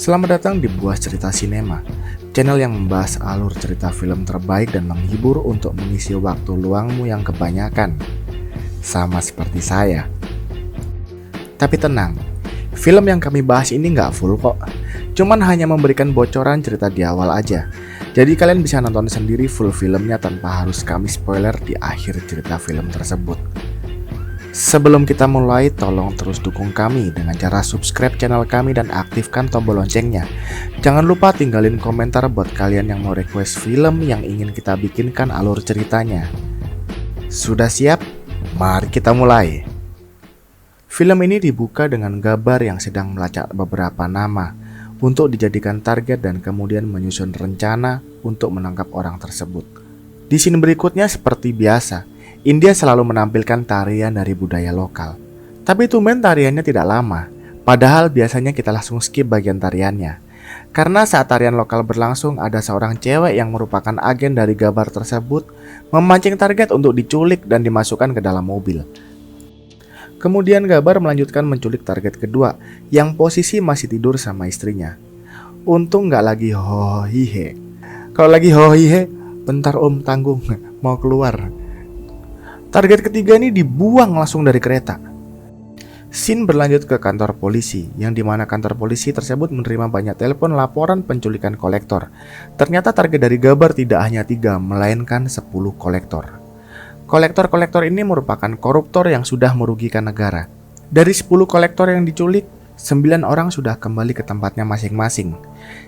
Selamat datang di Buah Cerita Sinema, channel yang membahas alur cerita film terbaik dan menghibur untuk mengisi waktu luangmu yang kebanyakan. Sama seperti saya. Tapi tenang, film yang kami bahas ini nggak full kok. Cuman hanya memberikan bocoran cerita di awal aja. Jadi kalian bisa nonton sendiri full filmnya tanpa harus kami spoiler di akhir cerita film tersebut. Sebelum kita mulai, tolong terus dukung kami dengan cara subscribe channel kami dan aktifkan tombol loncengnya. Jangan lupa tinggalin komentar buat kalian yang mau request film yang ingin kita bikinkan alur ceritanya. Sudah siap? Mari kita mulai. Film ini dibuka dengan gambar yang sedang melacak beberapa nama untuk dijadikan target dan kemudian menyusun rencana untuk menangkap orang tersebut. Di scene berikutnya seperti biasa, India selalu menampilkan tarian dari budaya lokal. Tapi tumben tariannya tidak lama, padahal biasanya kita langsung skip bagian tariannya. Karena saat tarian lokal berlangsung, ada seorang cewek yang merupakan agen dari gambar tersebut memancing target untuk diculik dan dimasukkan ke dalam mobil. Kemudian Gabar melanjutkan menculik target kedua yang posisi masih tidur sama istrinya. Untung gak lagi hohihe. Kalau lagi hohihe, bentar om tanggung, mau keluar. Target ketiga ini dibuang langsung dari kereta. Scene berlanjut ke kantor polisi, yang dimana kantor polisi tersebut menerima banyak telepon laporan penculikan kolektor. Ternyata target dari Gabar tidak hanya 3, melainkan 10 kolektor. Kolektor-kolektor ini merupakan koruptor yang sudah merugikan negara. Dari 10 kolektor yang diculik, 9 orang sudah kembali ke tempatnya masing-masing.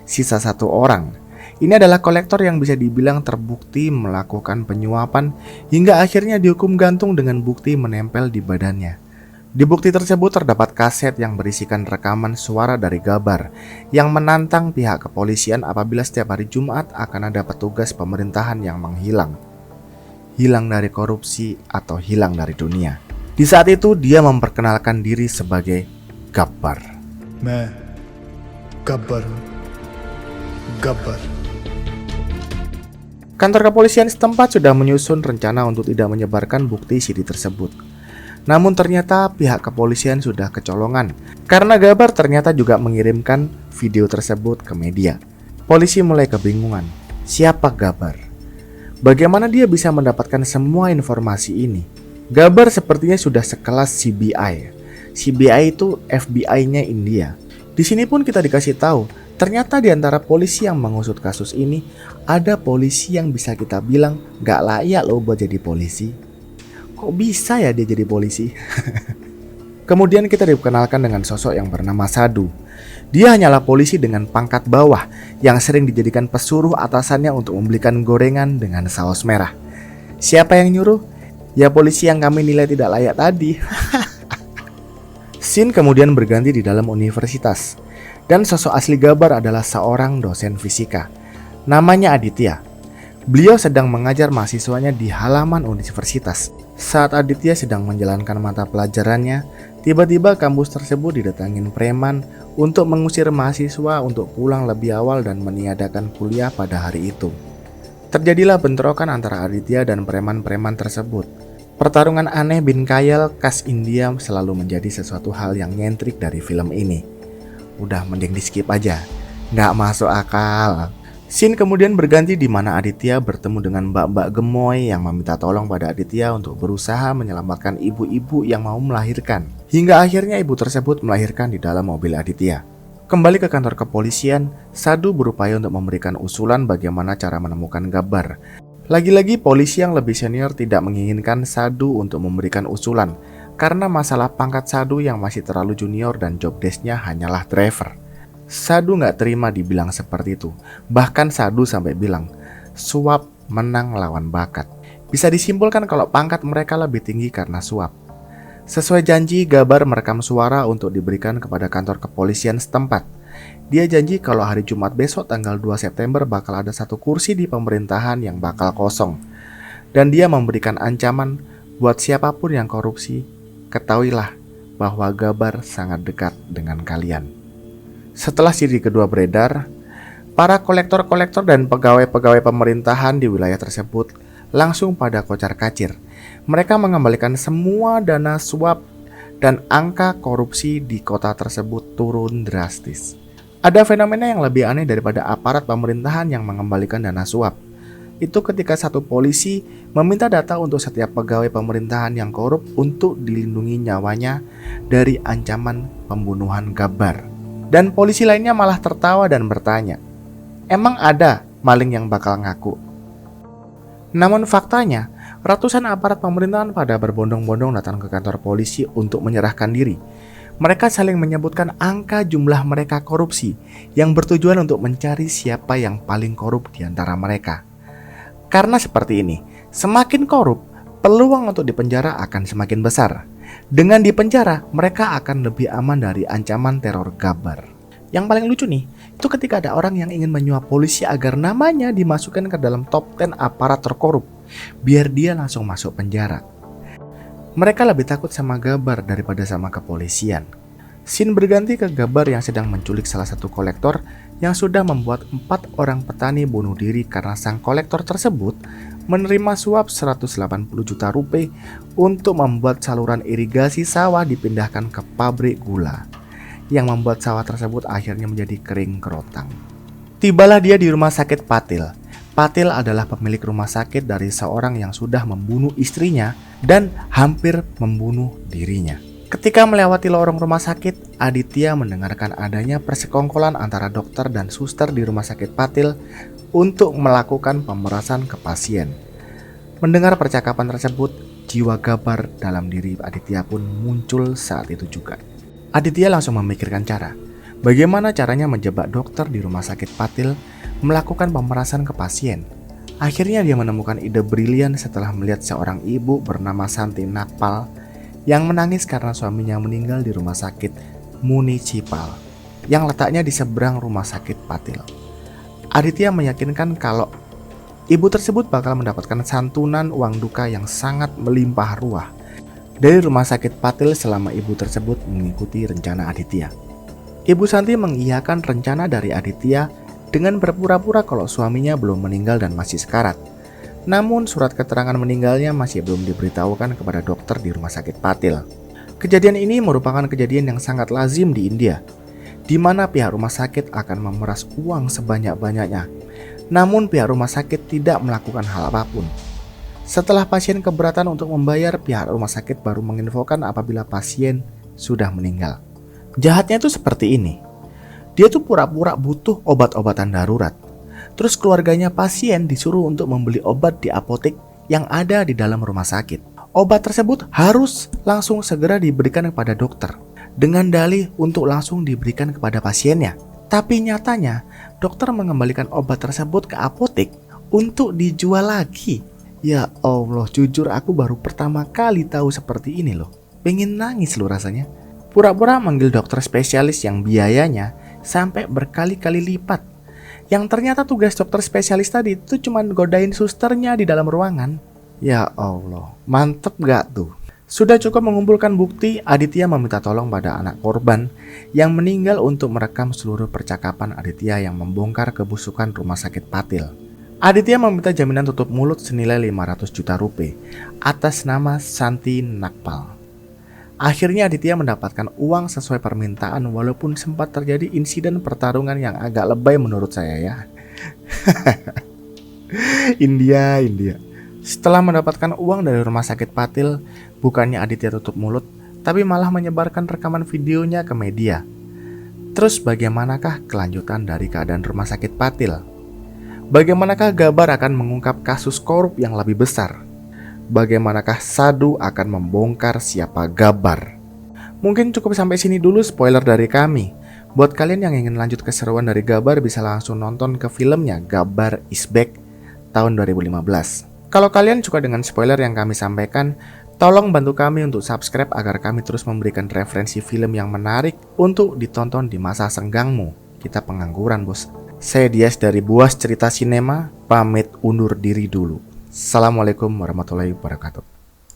Sisa 1 orang. Ini adalah kolektor yang bisa dibilang terbukti melakukan penyuapan hingga akhirnya dihukum gantung dengan bukti menempel di badannya. Di bukti tersebut terdapat kaset yang berisikan rekaman suara dari Gabar yang menantang pihak kepolisian apabila setiap hari Jumat akan ada petugas pemerintahan yang menghilang. Hilang dari korupsi atau hilang dari dunia. Di saat itu dia memperkenalkan diri sebagai Gabar. Gabar. Kantor kepolisian setempat sudah menyusun rencana untuk tidak menyebarkan bukti CD tersebut. Namun ternyata pihak kepolisian sudah kecolongan karena Gabar ternyata juga mengirimkan video tersebut ke media. Polisi mulai kebingungan, siapa Gabar? Bagaimana dia bisa mendapatkan semua informasi ini? Gabar sepertinya sudah sekelas CBI. CBI itu FBI-nya India. Di sini pun kita dikasih tahu, ternyata di antara polisi yang mengusut kasus ini, ada polisi yang bisa kita bilang gak layak loh buat jadi polisi. Kok bisa ya dia jadi polisi? Kemudian kita dikenalkan dengan sosok yang bernama Sadu. Dia hanyalah polisi dengan pangkat bawah yang sering dijadikan pesuruh atasannya untuk membelikan gorengan dengan saus merah. Siapa yang nyuruh? Ya polisi yang kami nilai tidak layak tadi. Scene kemudian berganti di dalam universitas. Dan sosok asli Gabar adalah seorang dosen fisika. Namanya Aditya. Beliau sedang mengajar mahasiswanya di halaman universitas. Saat Aditya sedang menjalankan mata pelajarannya, tiba-tiba kampus tersebut didatangin preman untuk mengusir mahasiswa untuk pulang lebih awal dan meniadakan kuliah pada hari itu. Terjadilah bentrokan antara Aditya dan preman-preman tersebut. Pertarungan aneh bin Kayal khas India selalu menjadi sesuatu hal yang nyentrik dari film ini. Udah mending di skip aja, nggak masuk akal. Scene kemudian berganti di mana Aditya bertemu dengan mbak-mbak gemoy yang meminta tolong pada Aditya untuk berusaha menyelamatkan ibu-ibu yang mau melahirkan. Hingga akhirnya ibu tersebut melahirkan di dalam mobil Aditya. Kembali ke kantor kepolisian, Sadu berupaya untuk memberikan usulan bagaimana cara menemukan Gabar. Lagi-lagi polisi yang lebih senior tidak menginginkan Sadu untuk memberikan usulan karena masalah pangkat Sadu yang masih terlalu junior dan job desk-nya hanyalah driver. Sadu gak terima dibilang seperti itu. Bahkan Sadu sampai bilang, suap menang lawan bakat. Bisa disimpulkan kalau pangkat mereka lebih tinggi karena suap. Sesuai janji, Gabar merekam suara untuk diberikan kepada kantor kepolisian setempat. Dia janji kalau hari Jumat besok tanggal 2 September bakal ada 1 kursi di pemerintahan yang bakal kosong. Dan dia memberikan ancaman buat siapapun yang korupsi, ketahuilah bahwa Gabar sangat dekat dengan kalian. Setelah CD kedua beredar, para kolektor-kolektor dan pegawai-pegawai pemerintahan di wilayah tersebut langsung pada kocar-kacir. Mereka mengembalikan semua dana suap dan angka korupsi di kota tersebut turun drastis. Ada fenomena yang lebih aneh daripada aparat pemerintahan yang mengembalikan dana suap. Itu ketika satu polisi meminta data untuk setiap pegawai pemerintahan yang korup untuk dilindungi nyawanya dari ancaman pembunuhan Gabbar. Dan polisi lainnya malah tertawa dan bertanya, "Emang ada maling yang bakal ngaku?" Namun faktanya, ratusan aparat pemerintahan pada berbondong-bondong datang ke kantor polisi untuk menyerahkan diri. Mereka saling menyebutkan angka jumlah mereka korupsi yang bertujuan untuk mencari siapa yang paling korup di antara mereka. Karena seperti ini, semakin korup, peluang untuk dipenjara akan semakin besar. Dengan dipenjara, mereka akan lebih aman dari ancaman teror Gabbar. Yang paling lucu nih, itu ketika ada orang yang ingin menyuap polisi agar namanya dimasukkan ke dalam top 10 aparat terkorup, biar dia langsung masuk penjara. Mereka lebih takut sama Gabbar daripada sama kepolisian. Scene berganti ke Gabbar yang sedang menculik salah satu kolektor yang sudah membuat 4 orang petani bunuh diri karena sang kolektor tersebut menerima suap 180 juta rupiah untuk membuat saluran irigasi sawah dipindahkan ke pabrik gula, yang membuat sawah tersebut akhirnya menjadi kering kerontang. Tibalah dia di rumah sakit Patil. Patil adalah pemilik rumah sakit dari seorang yang sudah membunuh istrinya dan hampir membunuh dirinya. Ketika melewati lorong rumah sakit, Aditya mendengarkan adanya persekongkolan antara dokter dan suster di rumah sakit Patil untuk melakukan pemerasan ke pasien. Mendengar percakapan tersebut, jiwa Gabbar dalam diri Aditya pun muncul saat itu juga. Aditya langsung memikirkan cara. Bagaimana caranya menjebak dokter di rumah sakit Patil melakukan pemerasan ke pasien. Akhirnya dia menemukan ide brilian setelah melihat seorang ibu bernama Santi Nakpal yang menangis karena suaminya meninggal di rumah sakit munisipal yang letaknya di seberang rumah sakit Patil. Aditya meyakinkan kalau ibu tersebut bakal mendapatkan santunan uang duka yang sangat melimpah ruah dari rumah sakit Patil selama ibu tersebut mengikuti rencana Aditya. Ibu Santi mengiyakan rencana dari Aditya dengan berpura-pura kalau suaminya belum meninggal dan masih sekarat. Namun surat keterangan meninggalnya masih belum diberitahukan kepada dokter di rumah sakit Patil. Kejadian ini merupakan kejadian yang sangat lazim di India, di mana pihak rumah sakit akan memeras uang sebanyak-banyaknya. Namun pihak rumah sakit tidak melakukan hal apapun. Setelah pasien keberatan untuk membayar, pihak rumah sakit baru menginfokan apabila pasien sudah meninggal. Jahatnya tuh seperti ini. Dia tuh pura-pura butuh obat-obatan darurat. Terus keluarganya pasien disuruh untuk membeli obat di apotek yang ada di dalam rumah sakit. Obat tersebut harus langsung segera diberikan kepada dokter dengan dalih untuk langsung diberikan kepada pasiennya. Tapi nyatanya dokter mengembalikan obat tersebut ke apotek untuk dijual lagi. Ya Allah, jujur aku baru pertama kali tahu seperti ini loh. Pengen nangis loh rasanya. Pura-pura manggil dokter spesialis yang biayanya sampai berkali-kali lipat. Yang ternyata tugas dokter spesialis tadi itu cuma godain susternya di dalam ruangan. Ya Allah, mantep gak tuh? Sudah cukup mengumpulkan bukti, Aditya meminta tolong pada anak korban yang meninggal untuk merekam seluruh percakapan Aditya yang membongkar kebusukan rumah sakit Patil. Aditya meminta jaminan tutup mulut senilai 500 juta rupiah atas nama Santi Nakpal. Akhirnya Aditya mendapatkan uang sesuai permintaan walaupun sempat terjadi insiden pertarungan yang agak lebay menurut saya ya. India. Setelah mendapatkan uang dari rumah sakit Patil, bukannya Aditya tutup mulut, tapi malah menyebarkan rekaman videonya ke media. Terus bagaimanakah kelanjutan dari keadaan rumah sakit Patil? Bagaimanakah Gabbar akan mengungkap kasus korup yang lebih besar? Bagaimanakah Sadu akan membongkar siapa Gabbar? Mungkin cukup sampai sini dulu spoiler dari kami. Buat kalian yang ingin lanjut keseruan dari Gabbar bisa langsung nonton ke filmnya Gabbar Is Back tahun 2015. Kalau kalian suka dengan spoiler yang kami sampaikan, tolong bantu kami untuk subscribe agar kami terus memberikan referensi film yang menarik untuk ditonton di masa senggangmu. Kita pengangguran bos. Saya Dias dari Buas Cerita Sinema, pamit undur diri dulu. Assalamualaikum warahmatullahi wabarakatuh.